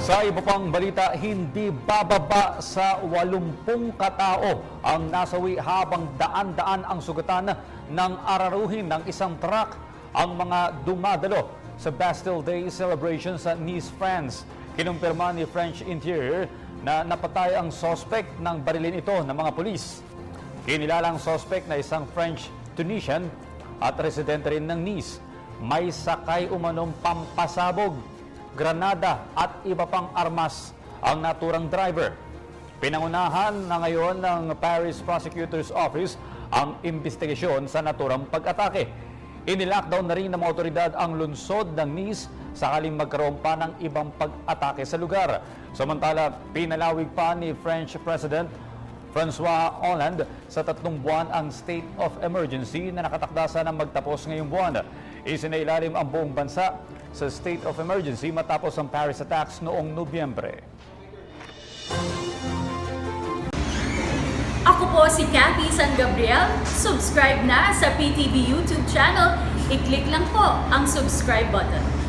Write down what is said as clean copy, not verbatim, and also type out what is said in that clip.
Sa iba pang balita, hindi bababa sa 80 katao ang nasawi habang daan-daan ang sugatan ng araruhin ng isang truck ang mga dumadalo sa Bastille Day celebration sa Nice, France. Kinumpirma ni French Interior na napatay ang suspect ng barilin ito ng mga pulis. Kinilalang suspect na isang French-Tunisian at residente rin ng Nice. May sakay umanong pampasabog, granada at iba pang armas ang naturang driver. Pinangunahan na ngayon ng Paris Prosecutor's Office ang investigasyon sa naturang pag-atake. Inilockdown na rin ng mga otoridad ang lungsod ng Nice sakaling magkaroon pa ng ibang pag-atake sa lugar. Samantala, pinalawig pa ni French President François Hollande sa 3 buwan ang state of emergency na nakatakda sana magtapos ngayong buwan. Isinailalim ang buong bansa sa state of emergency matapos ang Paris attacks noong Nobyembre. Ako po si Cathy San Gabriel. Subscribe na sa PTV YouTube channel. I-click lang po ang subscribe button.